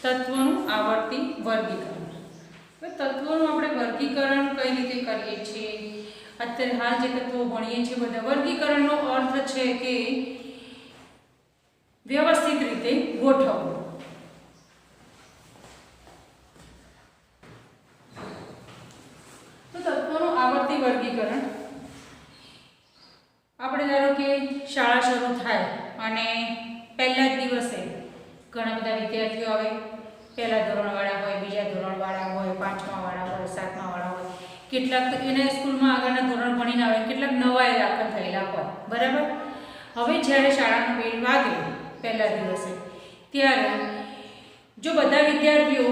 તત્વોનું આવર્તી વર્ગીકરણ। તો તત્વોનું આપણે વર્ગીકરણ કઈ રીતે કરીએ છીએ? અત્યારે હાલ જે તત્વો ભણીએ છીએ બધા વર્ગીકરણનો અર્થ છે કે વ્યવસ્થિત રીતે ગોઠવવું। તો તત્વોનું આવર્તી વર્ગીકરણ આપણે ધારો કે શાળા શરૂ થાય અને પહેલા જ દિવસે ઘણા બધા વિદ્યાર્થીઓ આવે, પહેલા ધોરણવાળા હોય, બીજા ધોરણવાળા હોય, પાંચમાવાળા હોય, સાતમાવાળા હોય, કેટલાક તો એના સ્કૂલમાં આગળના ધોરણ ભણીને આવે, કેટલાક નવા દાખલ થયેલા હોય, બરાબર। હવે જ્યારે શાળાનો બેલ વાગે પહેલા દિવસે ત્યારે જો બધા વિદ્યાર્થીઓ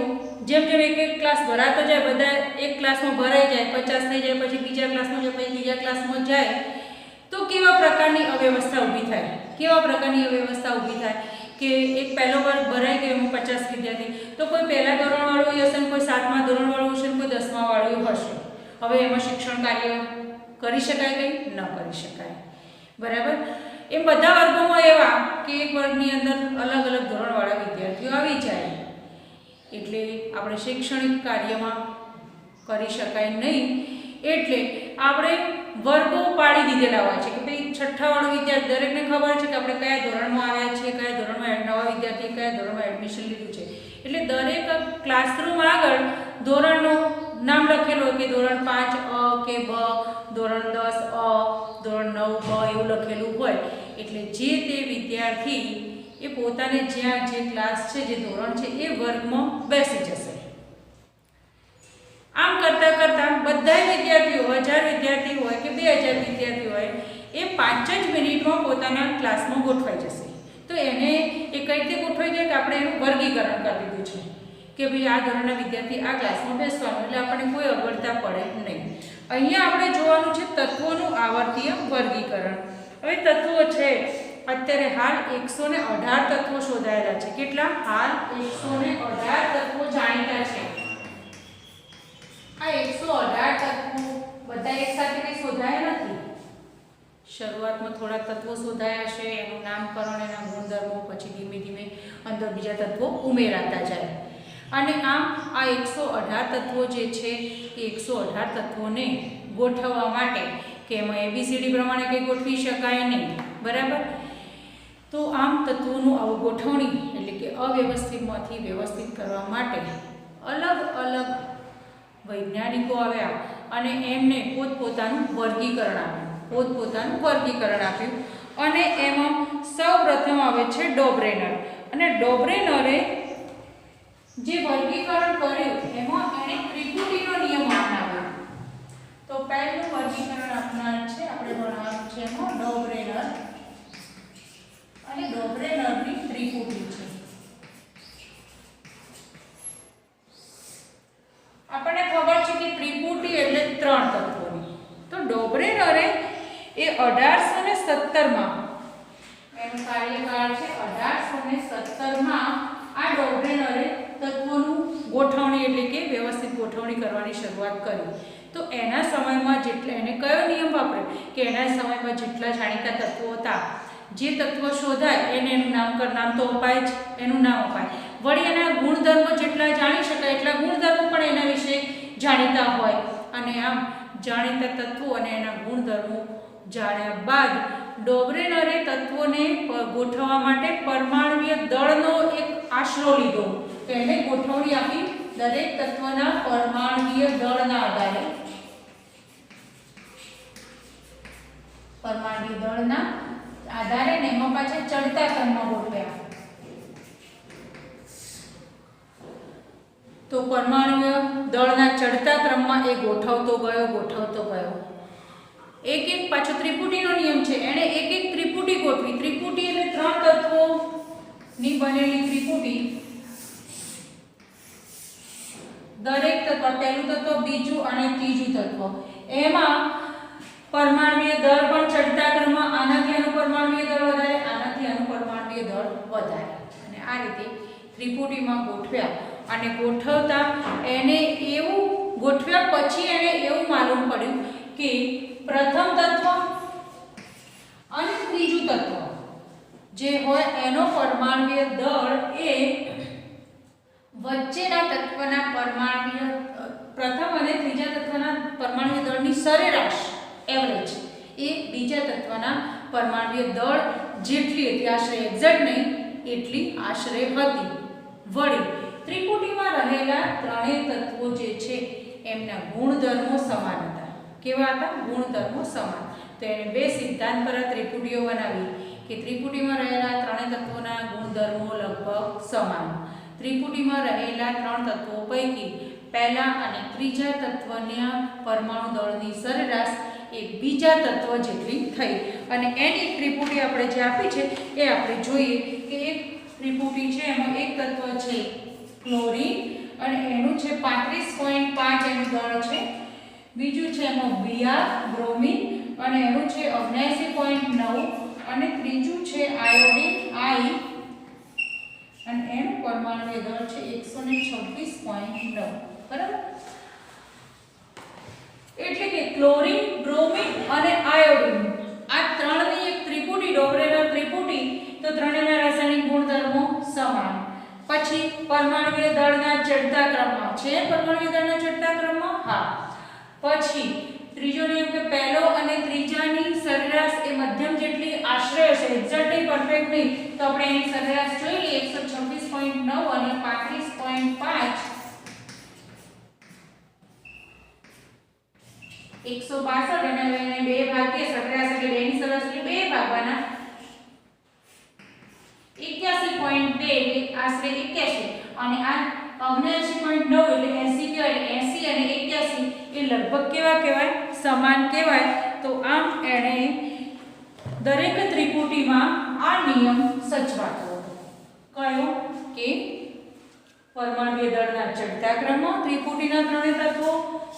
જેમ જેમ એક એક ક્લાસ ભરાતો જાય, બધા એક ક્લાસમાં ભરાઈ જાય, 50 થઈ જાય, પછી બીજા ક્લાસમાં જાય, પછી ત્રીજા ક્લાસમાં જાય, તો કેવા પ્રકારની અવ્યવસ્થા ઊભી થાય? કેવા પ્રકારની અવ્યવસ્થા ઊભી થાય કે એક પહેલો વર્ગ ભરાઈ ગયો એમાં 50 વિદ્યાર્થી, તો કોઈ પહેલા ધોરણવાળું હશે, કોઈ સાતમા ધોરણવાળું હશે, કોઈ 10મા વાળું હશે। હવે એમાં શિક્ષણ કાર્ય કરી શકાય કે ન કરી શકાય, બરાબર। એમ બધા વર્ગોમાં એવા કે એક વર્ગની અંદર અલગ અલગ ધોરણવાળા વિદ્યાર્થીઓ આવી જાય, એટલે આપણે શૈક્ષણિક કાર્યમાં કરી શકાય નહીં। એટલે આપણે વર્ગો પાડી દીધેલા હોય છે કે ભાઈ છઠ્ઠાવાળો વિદ્યાર્થી, દરેકને ખબર છે કે આપણે કયા ધોરણમાં આવ્યા છીએ, કયા ધોરણમાં નવા વિદ્યાર્થી કયા ધોરણમાં એડમિશન લીધું છે, એટલે દરેક ક્લાસરૂમ આગળ ધોરણનું નામ લખેલું હોય કે ધોરણ 5 અ કે બ, ધોરણ 10 અ, ધોરણ 9 બ એવું લખેલું હોય। એટલે જે તે વિદ્યાર્થી એ પોતાને જ્યાં જે ક્લાસ છે, જે ધોરણ છે એ વર્ગમાં બેસી જશે। આમ કરતાં કરતાં બધા વિદ્યાર્થીઓ, 1000 વિદ્યાર્થી હોય કે 2000 વિદ્યાર્થી હોય, એ 5 જ મિનિટમાં પોતાના ક્લાસમાં ગોઠવાઈ જશે। તો એને એ કઈ રીતે ગોઠવાઈ જાય કે આપણે એનું વર્ગીકરણ કરી દીધું છે કે ભાઈ આ ધોરણના વિદ્યાર્થી આ ક્લાસમાં બેસવાનું, એટલે આપણને કોઈ અગવડતા પડે નહીં। અહીંયા આપણે જોવાનું છે તત્વોનું આવર્તીય વર્ગીકરણ। હવે તત્વો છે અત્યારે હાલ 118 તત્વો શોધાયેલા છે। કેટલા? હાલ 118 તત્વો જાણીતા છે। આ 118 તત્વો બધા એકસાથે કંઈ શોધાયા નથી। શરૂઆતમાં થોડા તત્વો શોધાયા છે, એનું નામકરણ, એના ગુણધર્મો, પછી ધીમે ધીમે અંદર બીજા તત્વો ઉમેરાતા જાય, અને આમ આ 118 તત્વો જે છે એ 118 તત્વોને ગોઠવવા માટે કે એમાં ABCD પ્રમાણે કંઈ ગોઠવી શકાય નહીં, બરાબર। તો આમ તત્વોનું ગોઠવણી એટલે કે અવ્યવસ્થિતમાંથી વ્યવસ્થિત કરવા માટે અલગ અલગ વૈજ્ઞાનિકો આવ્યા અને એમને પોતપોતાનું વર્ગીકરણ આપ્યું। અને એમાં સૌપ્રથમ આવે છે ડોબ્રેનર, અને ડોબ્રેનરે જે વર્ગીકરણ કર્યું એમાં એણે ત્રિપુટીનો નિયમ અપનાવ્યો। તો પહેલું વર્ગીકરણ આપનાર છે, આપણે ભણવાનું છે એમાં ડોબ્રેનર, અને ડોબ્રેનરની ત્રિપુટી છે। આપણને ખબર છે કે ત્રિપુટી એટલે 3 તત્વોની। તો ડોબ્રેનરે એ 1817માં, એનું કાર્યકાળ છે 1817માં, આ ડોબ્રેનરે તત્વોનું ગોઠવણી એટલે કે વ્યવસ્થિત ગોઠવણી કરવાની શરૂઆત કરી। તો એના સમયમાં જેટલા, એને કયો નિયમ વાપર્યો કે એના સમયમાં જેટલા જાણીતા તત્વો હતા, જે તત્વ શોધાય એને એનું નામ તો અપાય જ, એનું નામ અપાય, વળી એના ગુણધર્મો જેટલા જાણી શકાય એટલા ગુણધર્મો પણ એના વિશે જાણીતા હોય, અને આમ જાણીતા તત્વો અને એના ગુણધર્મો જાણ્યા બાદ ડોબ્રેનરે તત્વોને ગોઠવવા માટે પરમાણ્વીય દળનો એક આશરો લીધો। તો એને ગોઠવણી આપી દરેક તત્વના પરમાણ્વીય દળના આધારે, પરમાણ્વીય દળના આધારે ને એમાં પાછા ચડતા ક્રમમાં ગોઠવ્યા। તો પરમાણ્વીય દળના ચડતા ક્રમમાં એ ગોઠવતો ગયો। એક એક પાછો ત્રિપુટીનો નિયમ છે, એણે એક એક ત્રિપુટી ગોઠવી। ત્રિપુટી એટલે 3 તત્વોની બનેલી ત્રિપુટી। દરેક તત્વ, પહેલું તત્વ, બીજું અને ત્રીજું તત્વ, એમાં પરમાણ્વીય દળ પણ ચડતા ક્રમમાં, આનાથી આનું પરમાણ્વીય દળ વધારે, આનાથી આનું પરમાણ્વીય દળ વધારે, અને આ રીતે ત્રિપુટીમાં ગોઠવ્યા। અને ગોઠવતા એને એવું ગોઠવ્યા પછી એને એવું માલુમ પડ્યું કે પ્રથમ તત્વ અને ત્રીજું તત્વ જે હોય એનો પરમાણ્વીય દળ એ વચ્ચેના તત્વના પરમાણુય પ્રથમ અને ત્રીજા તત્વના પરમાણુય દળની સરેરાશ એવરેજ એ બીજા તત્વના પરમાણુય દળ જેટલી હતી, આશરે એક્ઝેક્ટ નહીં એટલી આશરે હતી. વળી ત્રિપુટીમાં રહેલા ત્રણેય તત્વો જે છે એમના ગુણધર્મો સમાન હતા. કેવા હતા? ગુણધર્મો સમાન. તો એને બે સિદ્ધાંત પર ત્રિપુટીઓ બનાવી કે ત્રિપુટીમાં રહેલા ત્રણેય તત્વોના ગુણધર્મો લગભગ સમાન. ત્રિપુટીમાં રહેલા ત્રણ તત્વો પૈકી પહેલા અને ત્રીજા તત્વના પરમાણુ દળની સરેરાશ એ બીજા તત્વ જેટલી થઈ. અને એની ત્રિપુટી આપણે જે આપી છે એ આપણે જોઈએ કે એક ત્રિપુટી છે એમાં એક તત્વ છે ક્લોરીન અને એનું છે 35.5 એનું દળ છે. બીજું છે એમાં Br બ્રોમિન અને એનું છે 79.9 અને ત્રીજું છે આયોડિન I અને એનું પરમાણુય દળ છે 126.9. બરાબર? એટલે કે ક્લોરીન, બ્રોમિન અને આયોડિન આ ત્રણની એક ત્રિપુટી, ડોબરેનર ત્રિપુટી, તો ત્રણેયના રાસાયણિક ગુણધર્મો સમાન. પછી પરમાણુય દળના ચડતા ક્રમમાં છે. પરમાણુય દળના ચડતા ક્રમમાં હા. પછી ત્રીજો નિયમ કે પહેલો અને ત્રીજાની સરેરાશ એ મધ્યમ જેટલી આશરે હશે, એક્ઝેક્ટ નહીં, પરફેક્ટ નહીં. તો આપણે એની સરેરાશ જોઈ લઈએ 126.9 અને 35.5 162 અને એને બે ભાગીએ સરેરાશ એટલે બેની સરેરાશ એટલે બે ભાગવાના 81.2 એટલે આશરે 81 અને આ 79.9 એટલે 80 કહેવાય. 80 અને 81 એ લગભગ કેવા કહેવાય? સમાન કહેવાય. તો આમ એણે દરેક ત્રિપુટીમાં આ નિયમ સચવાતો હતો. કયો? કે પરમાણુય દળના ચડતા ક્રમમાં ત્રિપુટીના ત્રણેય તત્વો,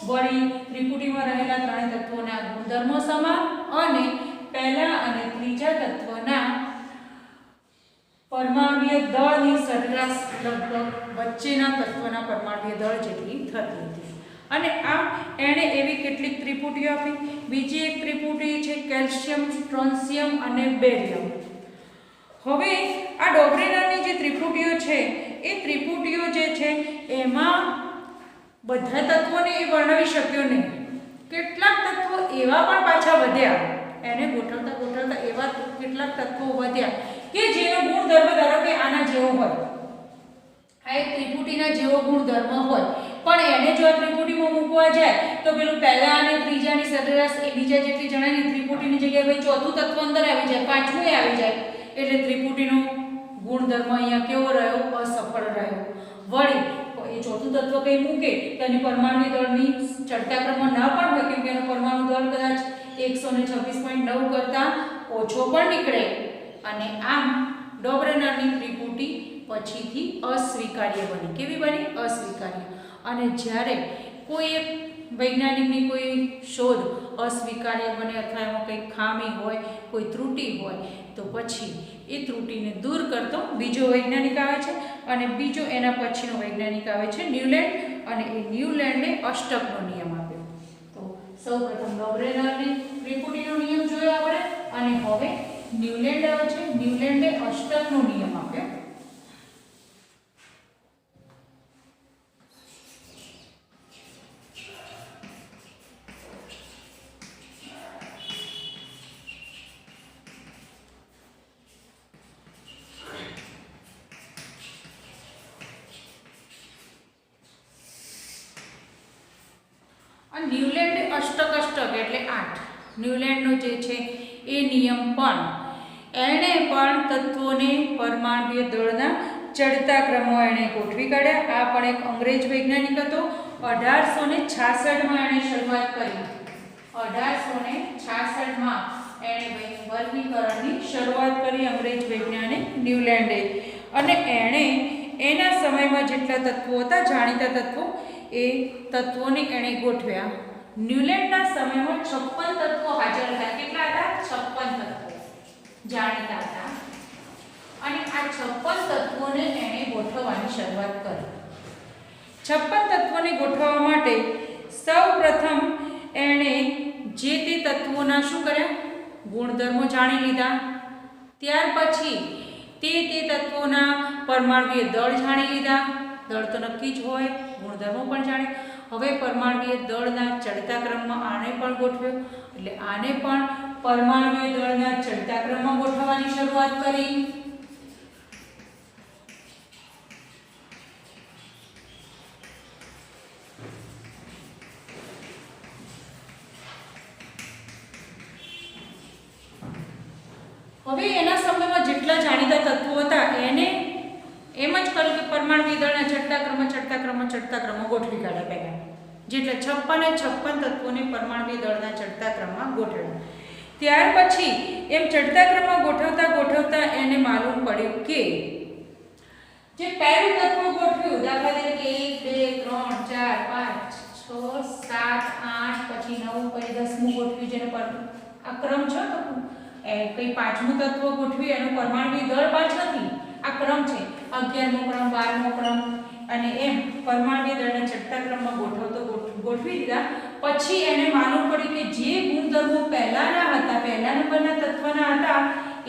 વળી ત્રિપુટીમાં રહેલા ત્રણેય તત્વોના ગુણધર્મો સમાન અને પહેલા અને ત્રીજા તત્વના પરમાણુય દળની સરેરાશ લગભગ વચ્ચેના તત્વના પરમાણુય દળ જેટલી થતી હતી. અને આમ એણે એવી કેટલીક ત્રિપુટીઓ આપી. બીજી એક ત્રિપુટી છે કેલ્શિયમ, સ્ટ્રોન્શિયમ અને બેરિયમ. હવે આ ડોબરેનરની જે ત્રિપુટીઓ છે એ ત્રિપુટીઓ જે છે એમાં બધા તત્વોને એ વર્ણવી શક્યો નહીં. કેટલાક તત્વો એવા પણ પાછા વધ્યા, એને ગોઠવતા ગોઠવતા એવા કેટલાક તત્વો વધ્યા કે જેનો ગુણધર્મ ધારો કે આના જેવો હોય, આ એક ત્રિપુટીના જેવો ગુણધર્મ હોય, પણ એને જો આ ત્રિપુટીમાં મૂકવા જાય તો પેલું પહેલા અને ત્રીજાની સરેરાશ એ બીજા જેટલી જણાની ત્રિપુટીની જગ્યાએ ભાઈ ચોથું તત્વ અંદર આવી જાય, પાંચમું આવી જાય, એટલે ત્રિપુટીનો ગુણધર્મ અહીંયા કેવો રહ્યો? અસફળ રહ્યો. વળી એ ચોથું તત્વ કઈ મૂકે તો એની પરમાણુ દળની ચડતા ક્રમમાં ન પણ હોય, કેમ કે એનો પરમાણુ દળ કદાચ 126.9 કરતા ઓછો પણ નીકળે. અને આમ ડોબરેનરની ત્રિપુટી પછીથી અસ્વીકાર્ય બની. કેવી બની? અસ્વીકાર્ય. અને જ્યારે કોઈ એક વૈજ્ઞાનિકની કોઈ શોધ અસ્વીકાર્ય બને અથવા એમાં કંઈ ખામી હોય, કોઈ ત્રુટિ હોય, તો પછી એ ત્રુટિને દૂર કરતો બીજો વૈજ્ઞાનિક આવે છે અને બીજો એના પછીનો વૈજ્ઞાનિક આવે છે ન્યુલેન્ડ, અને એ ન્યુલેન્ડે અષ્ટકનો નિયમ આપ્યો. તો સૌપ્રથમ ડોબરેનરની ત્રિપુટીનો નિયમ જોયો આપણે, અને હવે ન્યુલેન્ડ આવે છે. ન્યુલેન્ડે અષ્ટકનો નિયમ આપ્યો. ન્યુલેન્ડ અષ્ટક એટલે 8. ન્યુલેન્ડનો જે છે એ નિયમ પણ એણે પણ તત્વોને પરમાણુય દળના ચડતા ક્રમો એણે ગોઠવી કાઢ્યા. આ પણ એક અંગ્રેજ વૈજ્ઞાનિક હતો. 1866માં એણે શરૂઆત કરી. 1866માં એણે વર્ગીકરણની શરૂઆત કરી અંગ્રેજ વૈજ્ઞાનિક ન્યુલેન્ડે. અને એણે એના સમયમાં જેટલા તત્વો હતા, જાણીતા તત્વો, એ તત્વોને એણે ગોઠવ્યા. ન્યુલેન્ડના સમયમાં 56 તત્વો હાજર હતા. કેટલા હતા? 56 તત્વો જાણીતા હતા. અને આ 56 તત્વોને એણે ગોઠવવાની શરૂઆત કરી. 56 તત્વોને ગોઠવવા માટે સૌપ્રથમ એણે જે તે તત્વોના શું કર્યા? ગુણધર્મો જાણી લીધા. ત્યાર પછી તે તત્વોના પરમાણુય દળ જાણી લીધા. દળ તો નક્કી જ હોય, ગુણધર્મો પણ જાણે. હવે પરમાણ્વીય દળના ચડતા ક્રમમાં આને પણ ગોઠવ્યો, એટલે આને પણ પરમાણ્વીય દળના ચડતા ક્રમમાં ગોઠવવાની શરૂઆત કરી. હવે એના સમયમાં જેટલા જાણીતા તત્વો હતા એને એમ જ કર્યું કે પરમાણ્વીય દળના ચડતા ક્રમમાં ગોઠવી કાઢ્યા પહેલા. જેટલા 56 તત્વોને પરમાણ્વીય દળના ચડતા ક્રમમાં ગોઠવ્યા. ત્યાર પછી એમ ચડતા ક્રમમાં ગોઠવતા એને માલુમ પડ્યું કે જે પહેલું તત્વ ગોઠવ્યું, દાખલા તરીકે 1 2 3 4 5 6 7 8 પછી 9 પછી 10મું ગોઠવ્યું, જેને પર આ ક્રમ છે તો એ કઈ પાંચમું તત્વ ગોઠવ્યું એનું પરમાણ્વીય દળ 5 નથી, આ ક્રમ છે. 11મો ક્રમ, 12મો ક્રમ અને એમ પરમાણ્વીય દળના ચડતા ક્રમમાં ગોઠવી દીધા. પછી એને માલુમ પડ્યું કે જે ગુણધર્મો પહેલાના હતા, પહેલા નંબરના તત્વના હતા,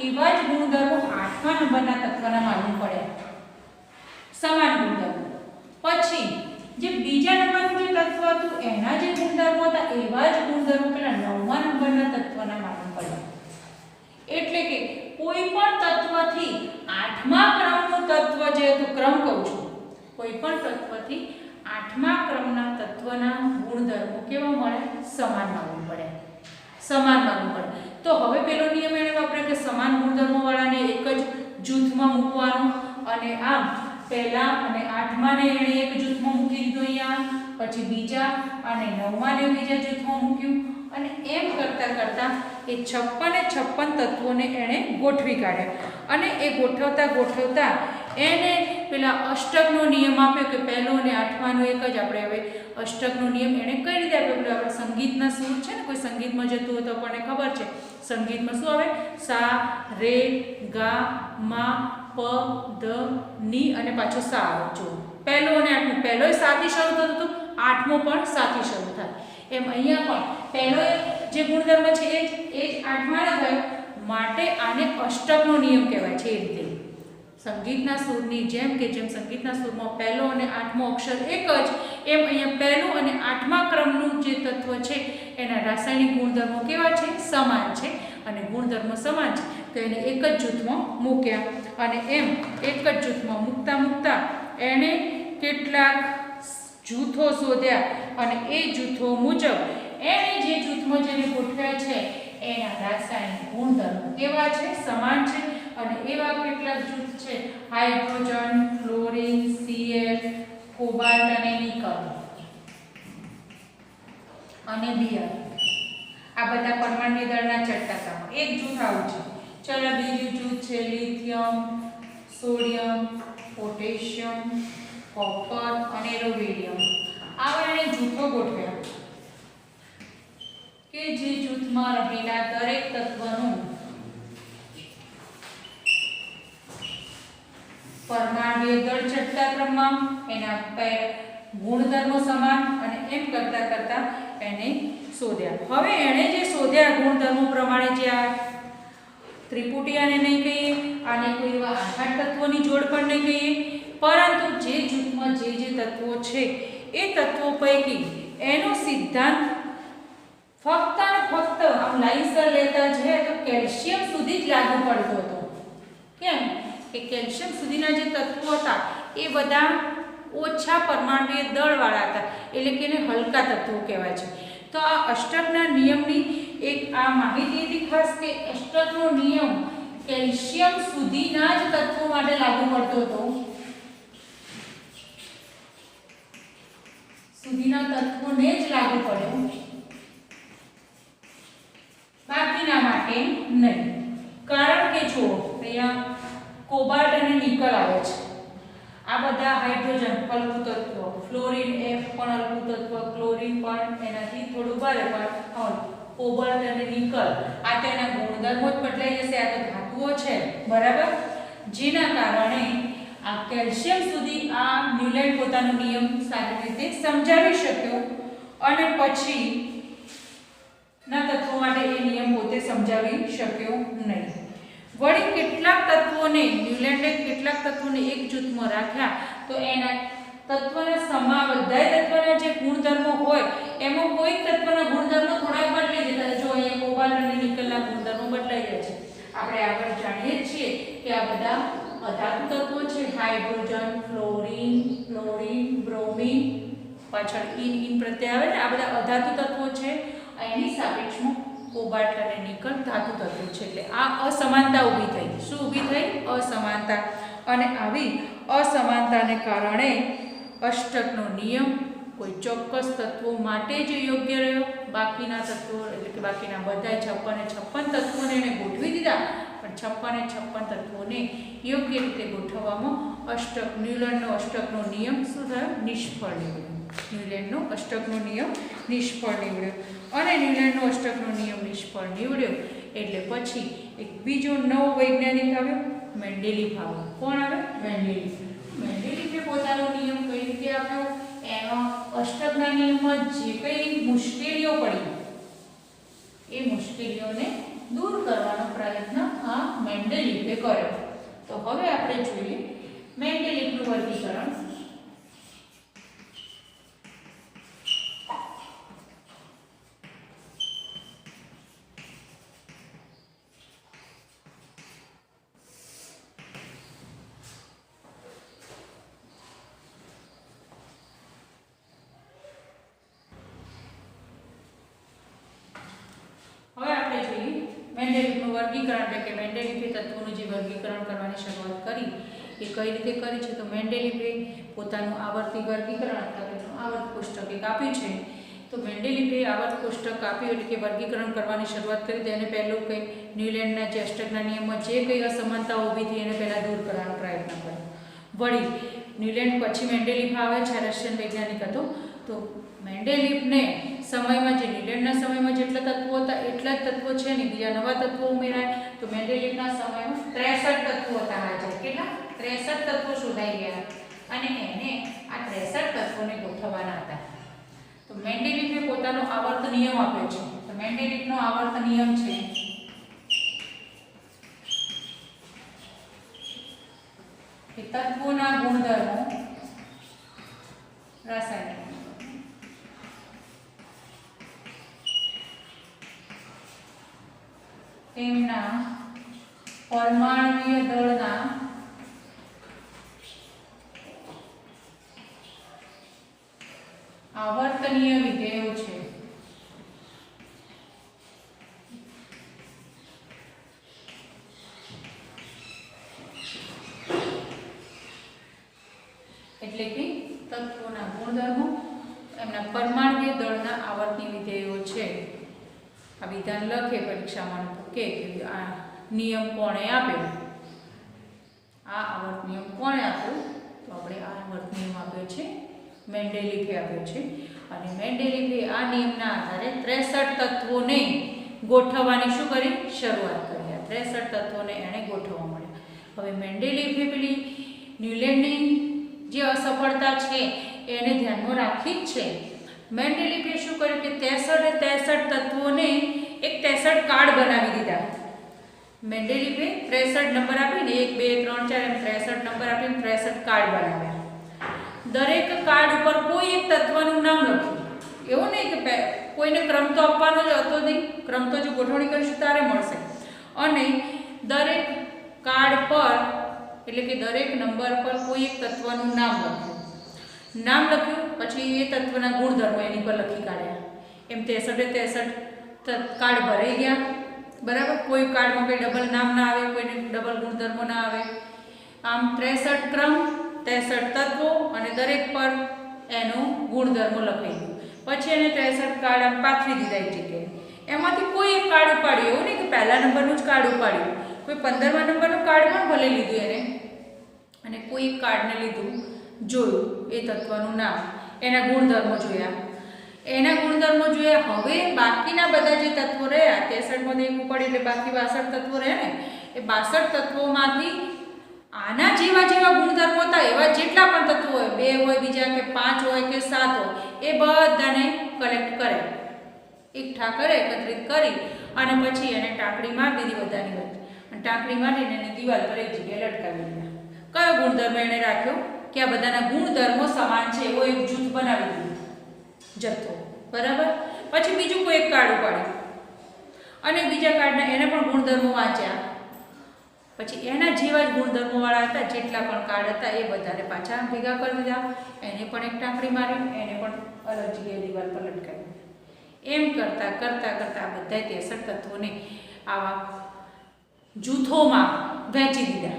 એવા જ ગુણધર્મો 8મા નંબરના તત્વના માલુમ પડ્યા, સમાન ગુણધર્મો. પછી જે બીજા નંબરનું જે તત્વ હતું એના જે ગુણધર્મો હતા એવા જ ગુણધર્મો પેલા 9મા નંબરના તત્વના માલુમ પડ્યા. એટલે કે કોઈ પણ તત્વથી 8મા ક્રમનું તત્વ જે તો ક્રમ કહું છું, કોઈ પણ તત્વથી 8મા ક્રમના તત્વના ગુણધર્મો કેવા મળે? સમાન માલુમ પડે, સમાન માલુમ પડે. તો હવે પેલો નિયમ એને વાપરે કે સમાન ગુણધર્મો વાળાને એક જ જૂથમાં મૂકવાનું, અને આમ પહેલા અને 8માને એને એક જૂથમાં મૂકી દીધું અહીંયા, પછી બીજા અને 9માને બીજા જૂથમાં મૂક્યું, અને એમ કરતા એ 56 તત્વોને એણે ગોઠવી કાઢ્યા. અને એ ગોઠવતા એને પેલા અષ્ટકનો નિયમ આપ્યો કે પહેલો અને 8માનો એક જ. આપણે હવે અષ્ટકનો નિયમ એણે કઈ રીતે આપ્યો? પેલા આપણે સંગીતના સૂર છે ને, કોઈ સંગીતમાં જતું હોય તો આપણને ખબર છે સંગીતમાં શું આવે? સા રે ગા મા પ ધ ની અને પાછો સા આવે. જો પહેલો અને 8મો, પહેલોય સાથી શરૂ થતો હતો, 8મો પણ સાથી શરૂ થાય. એમ અહીંયા પણ પહેલો જે ગુણધર્મ છે એ જ 8માનો થયો, માટે આને અષ્ટકનો નિયમ કહેવાય છે. એ રીતે સંગીતના સૂરની જેમ કે જેમ સંગીતના સૂરમાં પહેલો અને 8મો અક્ષર એક જ, એમ અહીંયા પહેલું અને 8મા ક્રમનું જે તત્વ છે એના રાસાયણિક ગુણધર્મો કેવા છે? સમાન છે. અને ગુણધર્મો સમાન છે તો એને એક જ જૂથમાં મૂક્યા. અને એમ એક જ જૂથમાં મૂકતા એણે કેટલાક જૂથો શોધ્યા, અને એ જૂથો મુજબ એને જે જૂથમાં જેને ગોઠવ્યા છે એના રાસાયણિક ગુણધર્મો કેવા છે? સમાન છે. અને એવા કેટલાક જૂથ છે હાઇડ્રોજન, ફ્લોરિન, Cl, કોબાલ્ટ અને નિકલ અને Br. આ બધા પરમાણ્વીય દળના ચડતા ક્રમો. એક જૂથ આવું છે. ચલો બીજું જૂથ છે લિથિયમ, સોડિયમ, પોટેશિયમ, કોપર અને રોવેડિયમ. આવા એને જૂથો ગોઠવ્યા કે જે જૂથમાં રહેલા દરેક તત્વનું પરમાણ્વીય દળ ચડતા ક્રમમાં એના ગુણધર્મો સમાન, અને એમ કરતા એને શોધ્યા. હવે એણે જે શોધ્યા ગુણધર્મો પ્રમાણે, જે આ ત્રિપુટીયાને નહીં કહીએ, આને કોઈ એવા 8 તત્વોની જોડ પણ નહીં કહીએ, પરંતુ જે જૂથમાં જે તત્વો છે એ તત્વો પૈકી એનો સિદ્ધાંત ફક્ત અને ફક્ત આમ લાઈનસર લેતા જઈએ તો કેલ્શિયમ સુધી જ લાગુ પડતો હતો. કેમ કે કેલ્શિયમ સુધીના જે તત્વો હતા એ બધા ઓછા પરમાણ્વીય દળવાળા હતા, એટલે કે એને હલકા તત્વો કહેવાય છે. તો આ અષ્ટકના નિયમની એક આ માહિતી હતી ખાસ કે અષ્ટકનો નિયમ કેલ્શિયમ સુધીના જ તત્વો માટે લાગુ પડતો હતો, સુધીના તત્વોને જ લાગુ પડ્યો, બાકીના માટે નહીં. કારણ કે જો અહીંયા કોબાલ્ટ અને નિકલ આવે છે, આ બધા હાઇડ્રોજન હલકું તત્વ, ફ્લોરિન F પણ હલકું તત્વ, ક્લોરીન પણ એનાથી થોડું ભારે પણ, કોબાલ્ટ અને નિકલ આ તેના ગુણધર્મો જ બદલાઈ જશે. આ તો ધાતુઓ છે, બરાબર, જેના કારણે આ કેલ્શિયમ સુધી આ ન્યુલેન્ડ પોતાનો નિયમ સારી રીતે સમજાવી શક્યો, અને પછી ના તત્વો માટે એ નિયમ પોતે સમજાવી શક્યો નહીં. વળી કેટલાક તત્વોને ન્યુલેન્ડે કેટલાક તત્વોને એક જૂથમાં રાખ્યા તો એના બધાય તત્વના જે ગુણધર્મો હોય એમાં કોઈ તત્વના ગુણધર્મો થોડા બદલાઈ જતા. જો અહીંયા કોબાલ્ટ અને નિકલના ગુણધર્મો બદલાઈ જાય છે. આપણે આગળ જાણીએ છીએ કે આ બધા અધાતુ તત્વો છે. હાઇડ્રોજન, ફ્લોરિન, બ્રોમિન, પાછળ ઇન પ્રત્યય આવે ને, આ બધા અધાતુ તત્વો છે. એની સાપેક્ષમાં કોબાલ્ટ અને નિકલ ધાતુ તત્વો છે. એટલે આ અસમાનતા ઊભી થઈ. શું ઊભી થઈ? અસમાનતા. અને આવી અસમાનતાને કારણે અષ્ટકનો નિયમ કોઈ ચોક્કસ તત્વો માટે જ યોગ્ય રહ્યો. બાકીના તત્વો એટલે કે બાકીના બધા 56 તત્વોને એને ગોઠવી દીધા, પણ 56 તત્વોને યોગ્ય રીતે ગોઠવવામાં ન્યુલનનો અષ્ટકનો નિયમ શું થયો? નિષ્ફળ નીવડ્યો. ન્યુલનનો અષ્ટકનો નિયમ નિષ્ફળ નીવડ્યો. અને ન્યુલનનો અષ્ટકનો નિયમ નિષ્ફળ નીવડ્યો એટલે પછી એક બીજો નવો વૈજ્ઞાનિક આવ્યો, મેન્ડેલીફ આવ્યો. કોણ આવ્યો? મેન્ડેલીફ. મેન્ડેલીફે પોતાનો નિયમ કઈ રીતે આપ્યો? એમાં અષ્ટકના નિયમમાં જે કઈ મુશ્કેલીઓ પડી એ મુશ્કેલીઓને દૂર કરવાનો પ્રયત્ન આ મેન્ડેલીફે કર્યો. તો હવે આપણે જોઈએ મેન્ડેલીફનું વર્ગીકરણ. મેન્ડેલીફનું વર્ગીકરણ એટલે કે મેન્ડેલીફે તત્વોનું જે વર્ગીકરણ કરવાની શરૂઆત કરી એ કઈ રીતે કરી છે? તો મેન્ડેલીફે પોતાનું આવર્તી વર્ગીકરણ અથવા તો આવર્ત કોષ્ટક એક આપ્યું છે. તો મેન્ડેલીફે આવર્ત કોષ્ટક આપ્યું એટલે કે વર્ગીકરણ કરવાની શરૂઆત કરી. તેને પહેલું કંઈ ન્યુલેન્ડના જે અષ્ટકના નિયમમાં જે કંઈ અસમાનતાઓ ઊભી થઈ એને પહેલાં દૂર કરવાનો પ્રયત્ન કર્યો. વળી ન્યુલેન્ડ પછી મેન્ડેલીફ આવે છે, રશિયન વૈજ્ઞાનિક હતો. તો મેન્ડેલીફને સમયમાં જે ન્યુલેન્ડના સમયમાં જેટલા તત્વો હતા એટલા જ તત્વો છે ને બીજા નવા તત્વો ઉમેરાય. તો મેન્ડેલીફના સમયમાં 63 તત્વો હતા હાજર. કેટલા? 63 તત્વો શોધાઈ ગયા અને એને આ 63 તત્વોને ગોઠવવાના હતા. તો મેન્ડેલીફે પોતાનો આવર્ત નિયમ આપ્યો છે. તો મેન્ડેલીફનો આવર્ત નિયમ છે કે તત્વોના ગુણધર્મો રાસાયણિક તેમના પરમાણુય દળના આવર્તનીય વિધેયો છે. એટલે કે તત્વોના ગુણધર્મો એમના પરમાણુય દળના આવર્તનીય વિધેયો છે. આ વિધાન લખે પરીક્ષામાં કે આ નિયમ કોણે આપ્યો? આ આવર્ત નિયમ કોણે આપ્યો? તો આપણે આ આવર્ત નિયમ આપ્યો છે મેન્ડેલીફે આપ્યો છે. અને મેન્ડેલીફે આ નિયમના આધારે 63 તત્વોને ગોઠવવાની શું કરી? શરૂઆત કરી. આ 63 તત્વોને એણે ગોઠવવા મળ્યા. હવે મેન્ડેલીફે પેલી ન્યુલેન્ડની જે અસફળતા છે એને ધ્યાનમાં રાખી જ છે. મેન્ડેલીફે શું કર્યું કે 63 તત્વોને એક 63 કાર્ડ બનાવી દીધા. મેન્ડેલીફે 63 નંબર આપીને 1 2 3 4 એમ 63 નંબર આપીને 63 કાર્ડ બનાવ્યા. દરેક કાર્ડ ઉપર કોઈ એક તત્વનું નામ લખ્યું. એવું નહીં કે કોઈને ક્રમ તો આપવાનો જ હતો નહીં, ક્રમ તો જો ગોઠવણી કરીશું ત્યારે મળશે. અને દરેક કાર્ડ પર એટલે કે દરેક નંબર પર કોઈ એક તત્વનું નામ લખ્યું. પછી એ તત્વના ગુણધર્મો એની પર લખી કાઢ્યા. એમ 63 કાર્ડ ભરાઈ ગયા. બરાબર. કોઈ કાર્ડમાં કોઈ ડબલ નામ ના આવે, કોઈને ડબલ ગુણધર્મો ના આવે. આમ 63 ક્રમ, 63 તત્વો અને દરેક પર એનો ગુણધર્મો લખાઈ ગયો. પછી એને 63 કાર્ડ આમ પાથરી દીધા એક જગ્યાએ. એમાંથી કોઈ એક કાર્ડ ઉપાડ્યું. એવું નહીં કે પહેલા નંબરનું જ કાર્ડ ઉપાડ્યું. કોઈ 15મા નંબરનું કાર્ડ પણ ભલે લીધું એને, અને કોઈ એક કાર્ડને લીધું, જોયું એ તત્વનું નામ, એના ગુણધર્મો જોયા. હવે બાકીના બધા જે તત્વો રહ્યા 63માંથી એક ઉપાડી એટલે બાકી 62 તત્વો રહ્યા ને, એ 62 તત્વોમાંથી આના જેવા ગુણધર્મો હતા એવા જેટલા પણ તત્વો હોય, 2 હોય, બીજા કે 5 હોય કે 7 હોય, એ બધાને કલેક્ટ કરે, એકઠા કરે, એકત્રિત કરી અને પછી એને ટાંકડી મારી દીધી બધાની વચ્ચે. અને ટાંકડી મારીને એની દિવાલ પર એક જગ્યાએ લટકાવી દીધા. કયો ગુણધર્મ એને રાખ્યો? કે આ બધાના ગુણધર્મો સમાન છે એવો એક જૂથ બનાવી દીધું, જથ્થો, બરાબર. પછી બીજું કોઈ એક કાર્ડ ઉપાડ્યું અને બીજા કાર્ડના એને પણ ગુણધર્મો વાંચ્યા, પછી એના જેવા જ ગુણધર્મોવાળા હતા જેટલા પણ કાર્ડ હતા એ બધાને પાછા ભેગા કરી દીધા, એને પણ એક ટાંકડી મારી, એને પણ અલગ જગ્યાએ દિવાલ પર લટકાવી. એમ કરતાં કરતાં કરતાં આ બધા 63 તત્વોને આવા જૂથોમાં વહેંચી દીધા.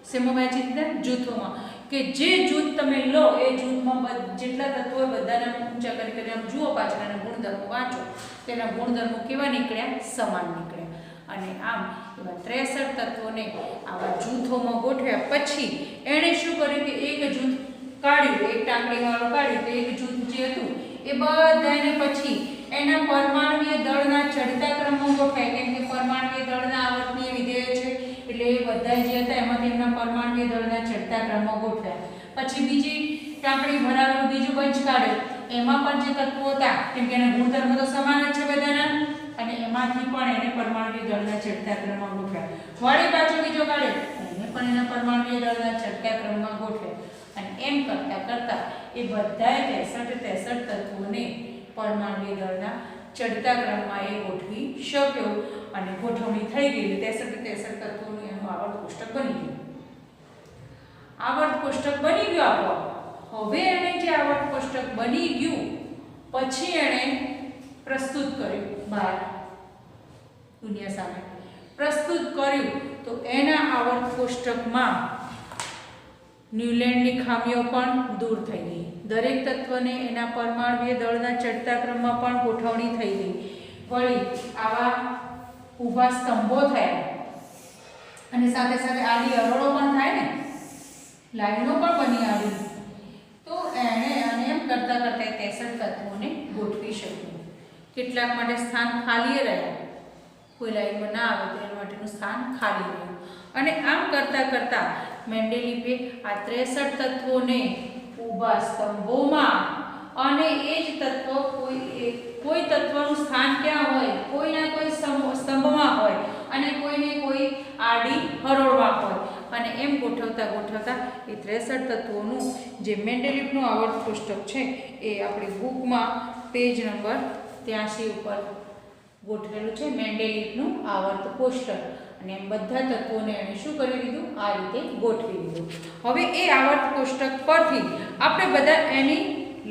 શેમાં વહેંચી દીધા? જૂથોમાં. કે જે જૂથ તમે લો એ જૂથમાં જેટલા તત્વો હોય બધાને ઊંચા કરી કરી આમ જુઓ, પાછળના ગુણધર્મો વાંચો, તેના ગુણધર્મો કેવા નીકળ્યા? સમાન નીકળ્યા. અને આમ એવા 63 તત્વોને આવા જૂથોમાં ગોઠવ્યા. પછી એણે શું કર્યું કે એક જૂથ કાઢ્યું, એક ટાંકડીવાળું કાઢ્યું, તો એક જૂથ જે હતું એ બધાને પછી એના પરમાણુય દળના ચડતા ક્રમમાં ગોઠવાય, કેમ કે પરમાણુય દળના આવર્તનીય વિધેય છે એટલે એ બધા જે હતા એમાંથી એમના પરમાણુય દળના ચડતા ક્રમમાં ગોઠવ્યા. પછી બીજી ટાંકડી ભરાવેલું બીજું બંચ કાઢ્યું, એમાં પણ જે તત્વો હતા કેમ કે એના ગુણધર્મો તો સમાન જ છે બધાના, અને એમાંથી પણ એને પરમાણુય દળના ચડતા ક્રમમાં ગોઠવ્યા. વળી પાછો બીજો કાઢ્યો, એને પણ એના પરમાણુય દળના ચડતા ક્રમમાં ગોઠવ્યા. અને એમ કરતાં કરતાં એ બધાએ 63 તત્વોને પરમાણુય દળના ચડતા ક્રમમાં એ ગોઠવી શક્યો અને ગોઠવણી થઈ ગઈ. 63 તત્વોનું એનું આવર્ત કોષ્ટક બની ગયું. આવર્ત કોષ્ટક બની ગયું આપોઆપ. હવે એને જે આવર્ત કોષ્ટક બની ગયું પછી એણે પ્રસ્તુત કર્યું બહાર દુનિયા સામે પ્રસ્તુત કર્યું, તો એના આવર્ત કોષ્ટકમાં ન્યુલેન્ડની ખામીઓ પણ દૂર થઈ ગઈ. દરેક તત્વને એના પરમાણુય દળના ચડતા ક્રમમાં પણ ગોઠવણી થઈ ગઈ. વળી આવા ઊભા સ્તંભો થયા અને સાથે સાથે આડી હરોળો પણ થાય ને, લાઈનો પણ બની આવી. તો એણે અને એમ કરતાં કરતાં 63 તત્વોને ગોઠવી શક્યું. કેટલાક માટે સ્થાન ખાલી રહ્યા, કોઈ લાઈનમાં ના આવે તો એના માટેનું સ્થાન ખાલી રહ્યું. અને આમ કરતાં કરતાં મેન્ડેલિફે આ 63 તત્વોને ઊભા સ્તંભોમાં અને એ જ તત્વ કોઈ તત્વનું સ્થાન ક્યાં હોય, કોઈના કોઈ સ્તંભમાં હોય અને કોઈને કોઈ આડી હરોળમાં હોય, અને એમ ગોઠવતા ગોઠવતા એ 63 તત્વોનું જે મેન્ડેલિફનું આવર્ત કોષ્ટક છે એ આપણી બુકમાં પેજ નંબર 83 ઉપર ગોઠવેલું છે, મેન્ડેલિફનું આવર્ત કોષ્ટક. અને એમ બધા તત્વોને એણે શું કરી દીધું? આ રીતે ગોઠવી દીધું. હવે એ આવર્ત કોષ્ટક પરથી આપણે બધા એની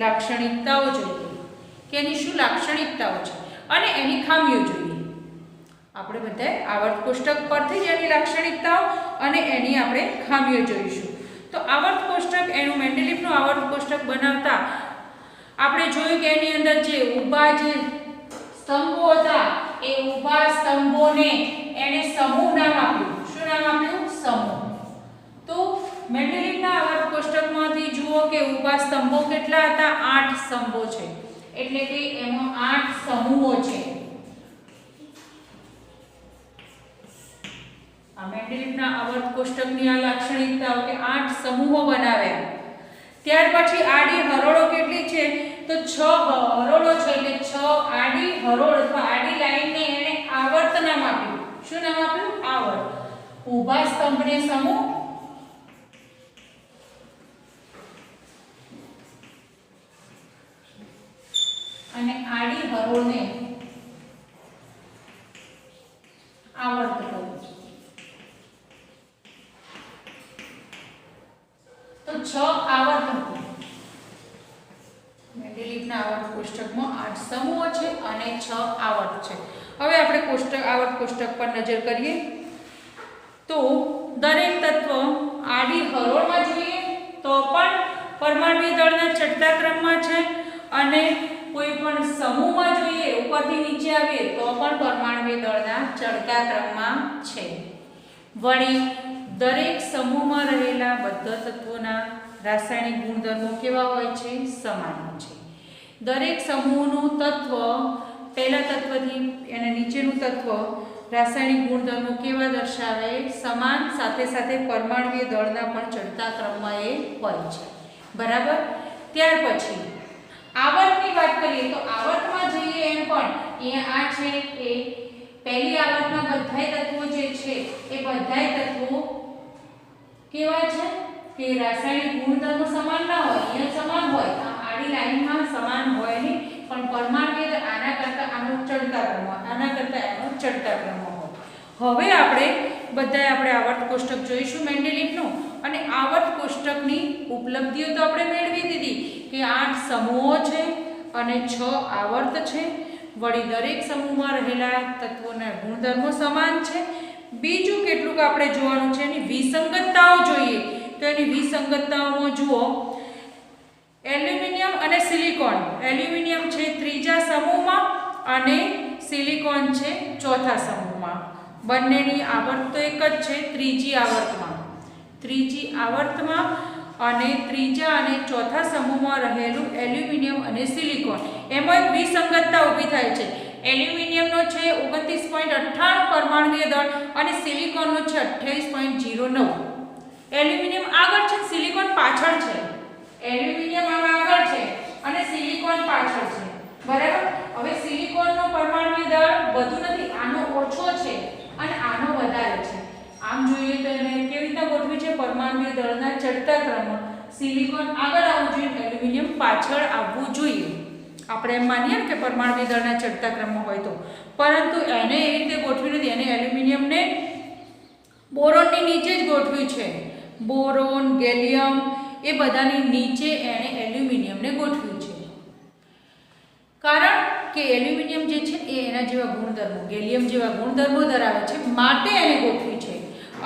લાક્ષણિકતાઓ જોઈએ કે એની શું લાક્ષણિકતાઓ છે અને એની ખામીઓ જોઈએ. આપણે બધાએ આવર્ત કોષ્ટક પરથી જ એની લાક્ષણિકતાઓ અને એની આપણે ખામીઓ જોઈશું. તો આવર્ત કોષ્ટક એનું મેન્ડેલિફનું આવર્ત કોષ્ટક બનાવતા આપણે જોયું કે એની અંદર જે ઊભા જે સ્તંભો હતા એ ઊભા સ્તંભોને એને સમૂહ નામ આપ્યું. શું નામ આપ્યું? સમૂહ. તો મેન્ડેલિફના આવર્ત કોષ્ટકમાંથી જુઓ કે ઊભા સ્તંભો કેટલા હતા? 8 સ્તંભો છે, એટલે કે એમાં 8 સમૂહો છે. આ મેન્ડેલિફના આવર્ત કોષ્ટકની આ લાક્ષણિકતાઓ કે 8 સમૂહો બનાવ્યા. ત્યાર પછી આડી હરોળો કેટલી છે? તો 6 હરોળો છે, એટલે 6 આડી હરોળ અથવા આડી લાઈનને એને આવર્ત નામ આપ્યું. શું નામ આપ્યું? આવર્ત. ઊભા સ્તંભને સમૂહ અને આડી હરોળને આવર્ત કહ્યું. તો 6 આવર્ત હતી. મેન્ડેલિફના આવર્ત કોષ્ટકમાં 8 સમૂહો છે અને 6 આવર્ત છે. હવે આપણે આવર્ત કોષ્ટક પર નજર કરીએ તો દરેક તત્વ આડી હરોળમાં જોઈએ તો પણ પરમાણુય દળના ચડતા ક્રમમાં છે, અને કોઈ પણ સમૂહમાં જોઈએ ઉપરથી નીચે આવીએ તો પણ પરમાણુય દળના ચડતા ક્રમમાં છે. વળી દરેક સમૂહમાં રહેલા બધા તત્વોના રાસાયણિક ગુણધર્મો કેવા હોય છે? સમાન હોય છે. દરેક સમૂહનું તત્વ પહેલા તત્વથી અને નીચેનું તત્વ રાસાયણિક ગુણધર્મો કેવા દર્શાવે? સમાન, સાથે સાથે પરમાણુય દળના પણ ચડતા ક્રમમાં એ હોય છે. બરાબર. ત્યાર પછી આવર્તની વાત કરીએ તો આવર્તમાં જોઈએ એમ પણ અહીંયા આ છે એ પહેલી આવર્તમાં બધાય તત્વો જે છે એ બધાય તત્વો કેવા છે? કે રાસાયણિક ગુણધર્મો સમાન ના હોય, અહીંયા સમાન હોય, આડી લાઈનમાં સમાન હોય નહીં, પણ પરમાણ્વીય દળ આના કરતાં આનો ચડતા ક્રમ હોય, આના કરતાં એનો ચડતા ક્રમ હોય. હવે આપણે બધાએ આપણે આવર્ત કોષ્ટક જોઈશું મેન્ડેલિવનું, અને આવર્ત કોષ્ટકની ઉપલબ્ધિઓ તો આપણે મેળવી દીધી કે 8 સમૂહો છે અને 6 આવર્ત છે. વળી દરેક સમૂહમાં રહેલા તત્વોના ગુણધર્મો સમાન છે. બીજું કેટલુંક આપણે જોવાનું છે, એની વિસંગતતાઓ જોઈએ. તો એની વિસંગતતાઓમાં જુઓ, એલ્યુમિનિયમ અને સિલિકોન. એલ્યુમિનિયમ છે ત્રીજા સમૂહમાં અને સિલિકોન છે ચોથા સમૂહમાં. બંનેની આવર્ત તો એક જ છે, ત્રીજી આવર્તમાં અને ત્રીજા અને ચોથા સમૂહમાં રહેલું એલ્યુમિનિયમ અને સિલિકોન, એમાં એક વિસંગતતા ઊભી થાય છે. એલ્યુમિનિયમનો છે 29.98 પરમાણ્વીય દળ અને સિલિકોનનો છે 28.09. એલ્યુમિનિયમ આગળ છે, સિલિકોન પાછળ છે. એલ્યુમિનિયમ આગળ છે અને સિલિકોન પાછળ છે, બરાબર. હવે સિલિકોનનો પરમાણ્વીય દળ વધુ નથી, આનો ઓછો છે અને આનો વધારે છે. આમ જોઈએ તો એને કેવી રીતના ગોઠવી છે, પરમાણ્વીય દળના ચડતા ક્રમમાં સિલિકોન આગળ આવવું જોઈએ, એલ્યુમિનિયમ પાછળ આવવું જોઈએ. આપણે એમ માનીએ કે પરમાણ્વીય દળના ચડતા ક્રમમાં હોય તો, પરંતુ એને એ રીતે ગોઠવી નથી. એને એલ્યુમિનિયમને બોરોનની નીચે જ ગોઠવ્યું છે. બોરોન, ગેલિયમ એ બધાની નીચે એણે એલ્યુમિનિયમને ગોઠવ્યું છે. કારણ કે એલ્યુમિનિયમ જે છે એ એના જેવા ગુણધર્મો, ગેલિયમ જેવા ગુણધર્મો ધરાવે છે, માટે એને ગોઠવી છે.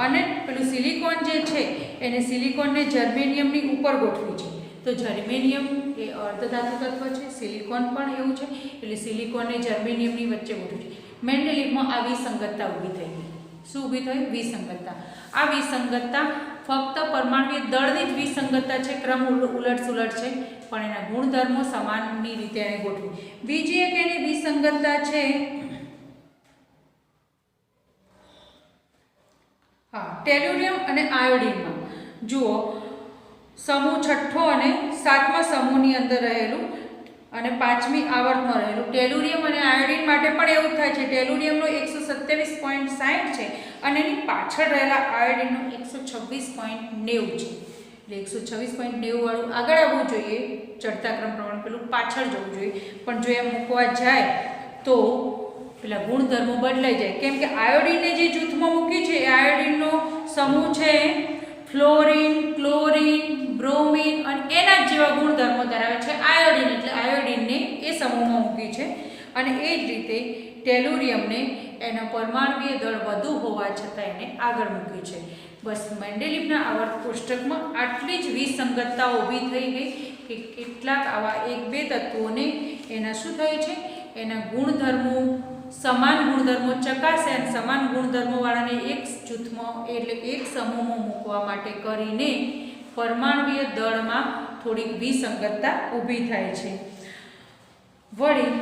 અને પેલું સિલિકોન જે છે એને સિલિકોનને જર્મેનિયમની ઉપર ગોઠવી છે. તો જર્મેનિયમ એ અર્ધધાતુ તત્વ છે, સિલિકોન પણ એવું છે, એટલે સિલિકોનને જર્મેનિયમની વચ્ચે ગોઠવી છે. મેન્ડેલિવમાં આ વિસંગતતા ઊભી થઈ ગઈ. શું ઊભી થઈ? વિસંગતતા. આ વિસંગતતા ફક્ત પરમાણ્વીય દળની જ વિસંગતતા છે, ક્રમ ઉલટ સુલટ છે, પણ એના ગુણધર્મો સમાનની રીતે એને ગોઠવી. બીજી એક એની વિસંગતતા છે, ટેલ્યુરિયમ અને આયોડિનમાં. જુઓ, સમૂહ 6 અને 7મા સમૂહની અંદર રહેલું અને 5મી આવર્તમાં રહેલું ટેલ્યુરિયમ અને આયોડિન માટે પણ એવું થાય છે. ટેલ્યુરિયમનો 127.60 છે અને એની પાછળ રહેલા આયોડિનનો 126.90 છે. એટલે 126.90 વાળું આગળ આવવું જોઈએ, ચડતા ક્રમ પ્રમાણે પેલું પાછળ જવું જોઈએ. પણ જો એમ મૂકવા જાય તો પેલા ગુણધર્મો બદલાઈ જાય, કેમ કે આયોડિનને જે જૂથમાં મૂકી છે એ આયોડિનનો સમૂહ છે ફ્લોરિન, ક્લોરિન, બ્રોમિન અને એના જ જેવા ગુણધર્મો ધરાવે છે આયોડિન, એટલે આયોડિનને એ સમૂહમાં મૂકી છે. અને એ જ રીતે ટેલ્યુરિયમને એના પરમાણ્વીય દળ વધુ હોવા છતાં એને આગળ મૂકી છે. બસ મેન્ડેલિવના આવર્ત કોષ્ટકમાં આટલી જ વિસંગતતા ઊભી થઈ ગઈ કે કેટલાક આવા 1-2 તત્વોને એના શું થયું છે, એના ગુણધર્મો સમાન ગુણધર્મો ચકાસે અને સમાન ગુણધર્મોવાળાને એક જૂથમાં એટલે એક સમૂહમાં મૂકવા માટે કરીને પરમાણ્વીય દળમાં થોડીક વિસંગતતા ઊભી થાય છે. વળી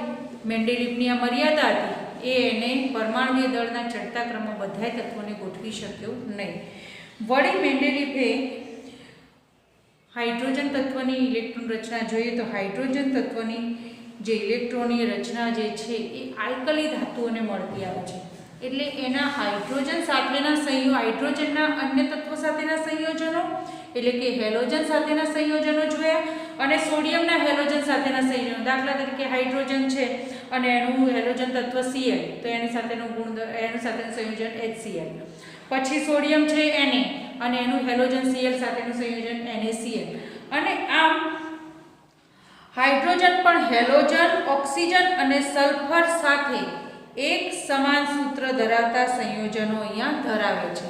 મેન્ડેલિવની આ મર્યાદા હતી, એ એને પરમાણ્વીય દળના ચડતા ક્રમમાં બધા તત્વોને ગોઠવી શક્યો નહીં. વળી મેન્ડેલિવે હાઇડ્રોજન તત્વની ઇલેક્ટ્રોન રચના જોઈએ તો હાઇડ્રોજન તત્વની જે ઇલેક્ટ્રોનની રચના જે છે એ આલ્કલી ધાતુઓને મળતી આવે છે. એટલે એના હાઇડ્રોજન સાથેના હાઇડ્રોજનના અન્ય તત્વો સાથેના સંયોજનો એટલે કે હેલોજન સાથેના સંયોજનો જોયા અને સોડિયમના હેલોજન સાથેના સંયોજનો. દાખલા તરીકે હાઇડ્રોજન છે અને એનું હેલોજન તત્વ Cl, તો એની સાથેનું સંયોજન HCl. પછી સોડિયમ છે Na અને એનું હેલોજન Cl સાથેનું સંયોજન NaCl. અને આમ હાઇડ્રોજન પણ હેલોજન, ઓક્સિજન અને સલ્ફર સાથે એક સમાન સૂત્ર ધરાવતા સંયોજનો અહીંયા ધરાવે છે.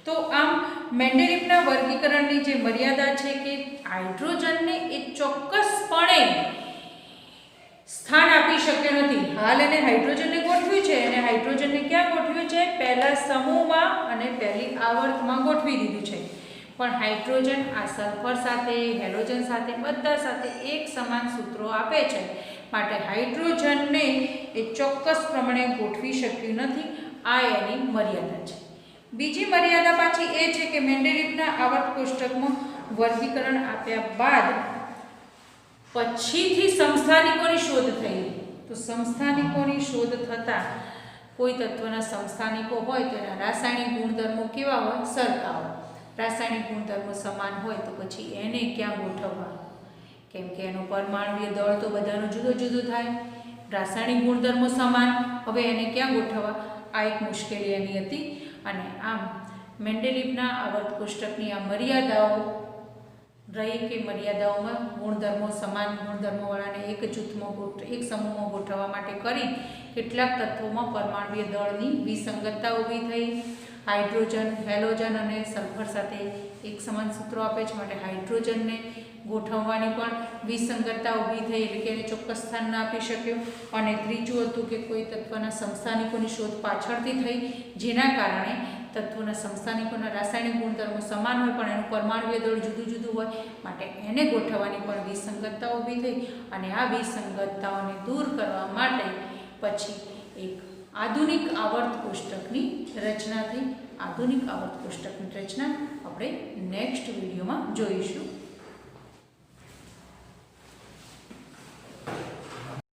તો આમ મેન્ડેલિવના વર્ગીકરણની જે મર્યાદા છે કે હાઇડ્રોજનને એ ચોક્કસપણે સ્થાન આપી શક્યો નથી. હાલ એને હાઇડ્રોજનને ગોઠવ્યું છે અને હાઇડ્રોજનને ક્યાં ગોઠવ્યું છે? પહેલા સમૂહમાં અને પહેલી આવર્તમાં ગોઠવી દીધું છે. પણ હાઇડ્રોજન આ સલ્ફર સાથે, હેલોજન સાથે બધા સાથે એક સમાન સૂત્રો આપે છે, માટે હાઇડ્રોજનને એ ચોક્કસ પ્રમાણે ગોઠવી શક્યું નથી. આ એની મર્યાદા છે. બીજી મર્યાદા પાછી એ છે કે મેન્ડેલિવના આવર્ત કોષ્ટકમાં વર્ગીકરણ આપ્યા બાદ પછીથી સમસ્થાનિકોની શોધ થઈ. તો સમસ્થાનિકોની શોધ થતાં કોઈ તત્વના સમસ્થાનિકો હોય તો એના રાસાયણિક ગુણધર્મો કેવા હોય? સરખા હોય. રાસાયણિક ગુણધર્મો સમાન હોય તો પછી એને ક્યાં ગોઠવવા, કેમ કે એનો પરમાણુય દળ તો બધાનો જુદો જુદો થાય, રાસાયણિક ગુણધર્મો સમાન, હવે એને ક્યાં ગોઠવવા, આ એક મુશ્કેલી એની હતી. અને આમ મેન્ડેલિવના આવર્ત કોષ્ટકની આ મર્યાદાઓ રહી કે મર્યાદાઓમાં ગુણધર્મો સમાન ગુણધર્મોવાળાને એક જૂથમાં એક સમૂહમાં ગોઠવવા માટે કરી કેટલાક તત્વોમાં પરમાણુય દળની વિસંગતતા ઊભી થઈ. હાઇડ્રોજન, હેલોજન અને સલ્ફર સાથે એક સમાન સૂત્રો આપે છે, માટે હાઇડ્રોજનને ગોઠવવાની પણ વિસંગતતા ઊભી થઈ, એટલે કે એને ચોક્કસ સ્થાન ના આપી શક્યો. અને ત્રીજું હતું કે કોઈ તત્વના સમસ્થાનિકોની શોધ પાછળથી થઈ, જેના કારણે તત્વોના સમસ્થાનિકોના રાસાયણિક ગુણધર્મો સમાન હોય પણ એનું પરમાણુય દળ જુદું જુદું હોય, માટે એને ગોઠવવાની પણ વિસંગતતા ઊભી થઈ. અને આ વિસંગતતાઓને દૂર કરવા માટે પછી એક આધુનિક આવર્ત કોષ્ટકની રચના થઈ. આધુનિક આવર્ત કોષ્ટકની રચના આપણે નેક્સ્ટ વિડીયોમાં જોઈશું.